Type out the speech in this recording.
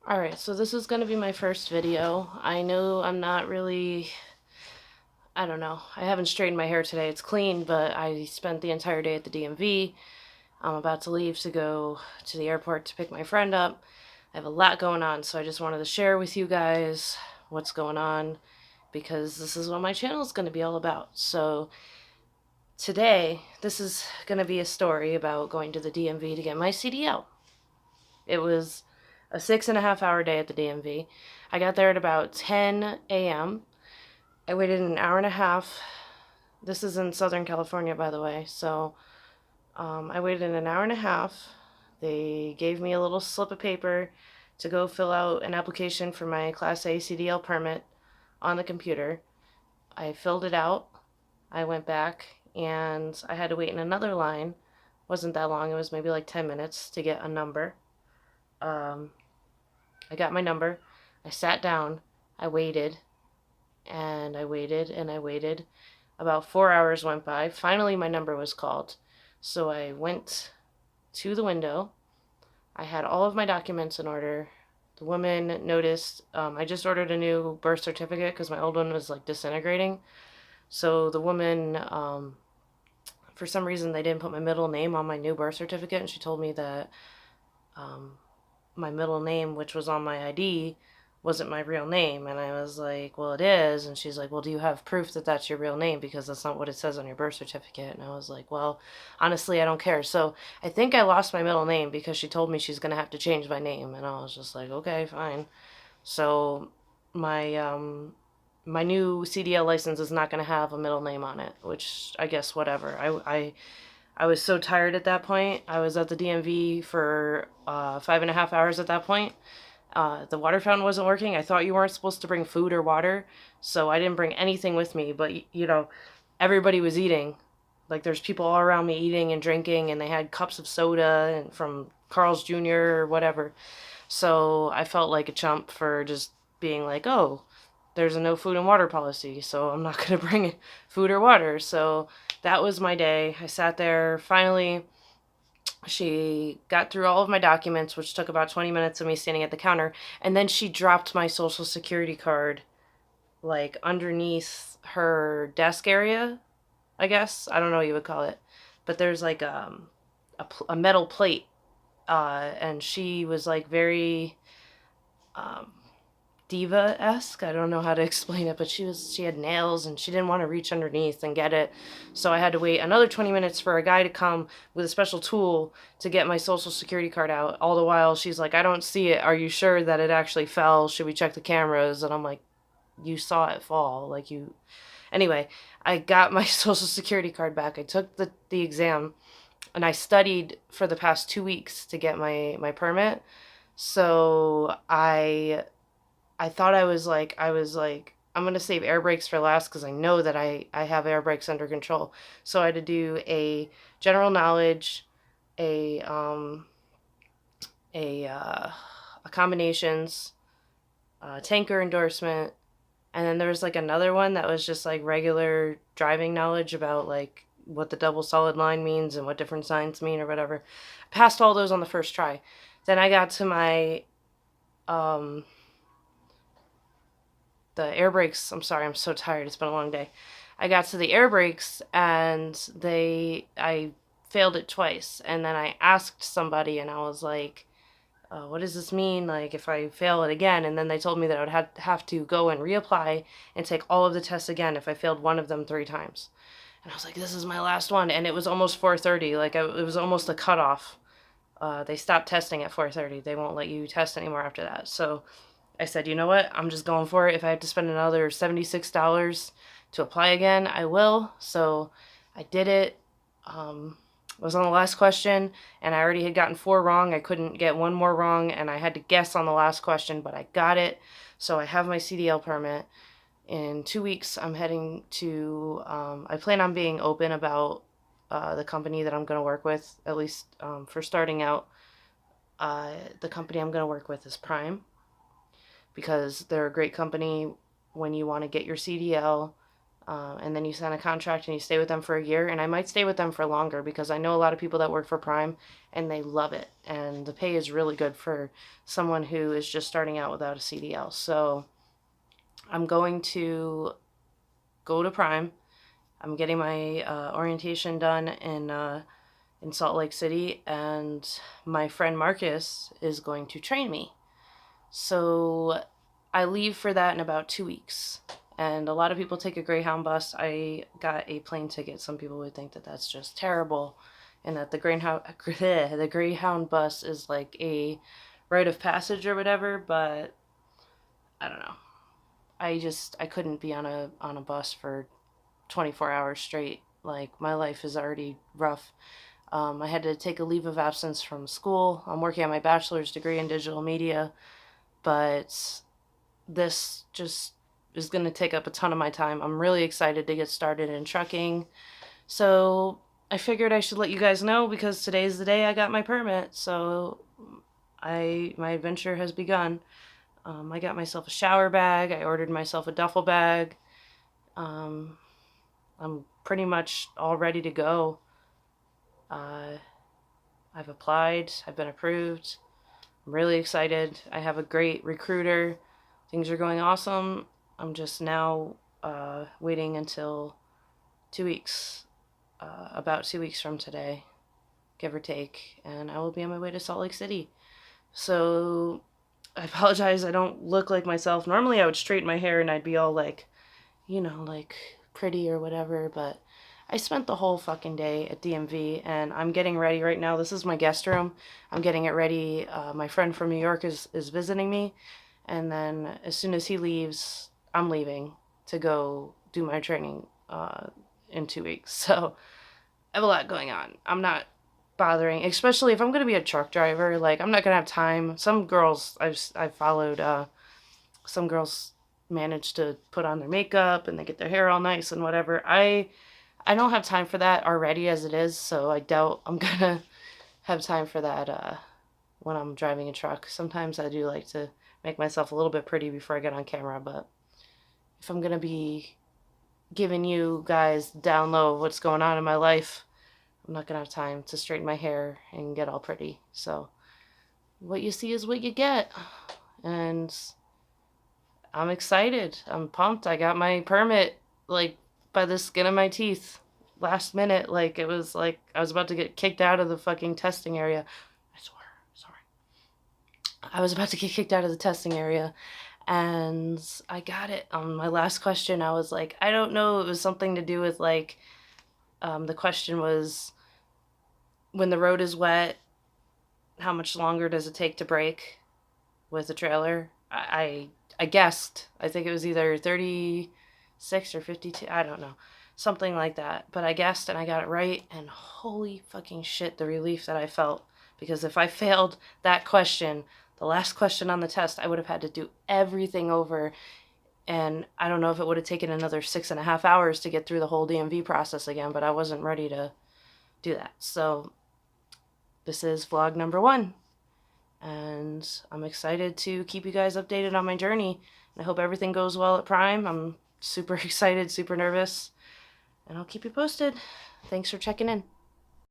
Alright, so this is going to be my first video. I know I'm not really, I don't know, I haven't straightened my hair today. It's clean, but I spent the entire day at the DMV. I'm about to leave to go to the airport to pick my friend up. I have a lot going on, so I just wanted to share with you guys what's going on because this is what my channel is going to be all about. So today, this is going to be a story about going to the DMV to get my CDL. It was a 6.5 hour day at the DMV. I got there at about 10 a.m. I waited an hour and a half. This is in Southern California, by the way. So I waited an hour and a half. They gave me a little slip of paper to go fill out an application for my Class A CDL permit on the computer. I filled it out. I went back and I had to wait in another line. Wasn't that long. It was maybe like 10 minutes to get a number. Um, I got my number. I sat down. I waited and I waited and I waited. About 4 hours went by. Finally, my number was called. So I went to the window. I had all of my documents in order. The woman noticed I just ordered a new birth certificate because my old one was like disintegrating. So the woman, for some reason, they didn't put my middle name on my new birth certificate, and she told me that um, my middle name, which was on my ID, wasn't my real name. And I was like, well, it is. And she's like, well, do you have proof that that's your real name? Because that's not what it says on your birth certificate. And I was like, well, honestly, I don't care. So I think I lost my middle name because she told me she's going to have to change my name. And I was just like, okay, fine. So my, my new CDL license is not going to have a middle name on it, which I guess whatever. I was so tired at that point. I was at the DMV for 5.5 hours at that point. The water fountain wasn't working. I thought you weren't supposed to bring food or water, so I didn't bring anything with me. But, everybody was eating. Like, there's people all around me eating and drinking, and they had cups of soda and from Carl's Jr. or whatever. So I felt like a chump for just being like, oh, there's a no food and water policy, so I'm not going to bring food or water. So that was my day. I sat there. Finally, she got through all of my documents, which took about 20 minutes of me standing at the counter, and then she dropped my social security card like underneath her desk area, I guess. I don't know what you would call it. But there's like a metal plate, and she was like very um, diva-esque. I don't know how to explain it, but she had nails and she didn't want to reach underneath and get it. So I had to wait another 20 minutes for a guy to come with a special tool to get my social security card out. All the while she's like, I don't see it. Are you sure that it actually fell? Should we check the cameras? And I'm like, you saw it fall. Like you Anyway, I got my social security card back. I took the exam and I studied for the past 2 weeks to get my permit. So I thought I was like, I'm going to save air brakes for last because I know that I have air brakes under control. So I had to do a general knowledge, a, um, a combinations, tanker endorsement, and then there was like another one that was just like regular driving knowledge about like what the double solid line means and what different signs mean or whatever. I passed all those on the first try. Then I got to my, um, the air brakes. I'm sorry, I'm so tired. It's been a long day. I got to the air brakes and I failed it twice. And then I asked somebody and I was like, what does this mean? Like if I fail it again? And then they told me that I would have to go and reapply and take all of the tests again if I failed one of them 3 times. And I was like, this is my last one. And it was almost 4:30. Like it was almost a cutoff. They stopped testing at 4:30. They won't let you test anymore after that. So I said, you know what? I'm just going for it. If I have to spend another $76 to apply again, I will. So I did it. Was on the last question, and I already had gotten 4 wrong. I couldn't get one more wrong, and I had to guess on the last question, but I got it. So I have my CDL permit. In 2 weeks, I'm heading to, I plan on being open about the company that I'm going to work with, at least for starting out. The company I'm going to work with is Prime, because they're a great company when you want to get your CDL. And then you sign a contract and you stay with them for a year. And I might stay with them for longer because I know a lot of people that work for Prime and they love it. And the pay is really good for someone who is just starting out without a CDL. So I'm going to go to Prime. I'm getting my orientation done in Salt Lake City, and my friend Marcus is going to train me. So I leave for that in about 2 weeks. And a lot of people take a Greyhound bus. I got a plane ticket. Some people would think that that's just terrible, and that the Greyhound bus is like a rite of passage or whatever. But I don't know. I couldn't be on a bus for 24 hours straight. Like, my life is already rough. I had to take a leave of absence from school. I'm working on my bachelor's degree in digital media, but this just is going to take up a ton of my time. I'm really excited to get started in trucking. So I figured I should let you guys know because today's the day I got my permit. So my adventure has begun. I got myself a shower bag. I ordered myself a duffel bag. I'm pretty much all ready to go. I've applied. I've been approved. I'm really excited. I have a great recruiter. Things are going awesome. I'm just now waiting until 2 weeks, about 2 weeks from today, give or take, and I will be on my way to Salt Lake City. So I apologize, I don't look like myself. Normally I would straighten my hair and I'd be all like, like pretty or whatever, but I spent the whole fucking day at DMV and I'm getting ready right now. This is my guest room. I'm getting it ready. My friend from New York is visiting me, and then as soon as he leaves, I'm leaving to go do my training in 2 weeks. So I have a lot going on. I'm not bothering, especially if I'm going to be a truck driver. Like, I'm not going to have time. Some girls I've followed, some girls manage to put on their makeup and they get their hair all nice and whatever. I don't have time for that already as it is, so I doubt I'm going to have time for that when I'm driving a truck. Sometimes I do like to make myself a little bit pretty before I get on camera, but if I'm going to be giving you guys down low what's going on in my life, I'm not going to have time to straighten my hair and get all pretty. So what you see is what you get. And I'm excited. I'm pumped. I got my permit, like, by the skin of my teeth last minute. Like, it was like I was about to get kicked out of the fucking testing area. I swear. Sorry. I was about to get kicked out of the testing area. And I got it. On my last question, I was like, I don't know. It was something to do with, like, the question was, when the road is wet, how much longer does it take to brake with a trailer? I guessed. I think it was either 36 or 52. I don't know. Something like that. But I guessed and I got it right. And holy fucking shit, the relief that I felt. Because if I failed that question, the last question on the test, I would have had to do everything over. And I don't know if it would have taken another 6.5 hours to get through the whole DMV process again, but I wasn't ready to do that. So this is vlog number 1. And I'm excited to keep you guys updated on my journey. I hope everything goes well at Prime. I'm super excited, super nervous. And I'll keep you posted. Thanks for checking in.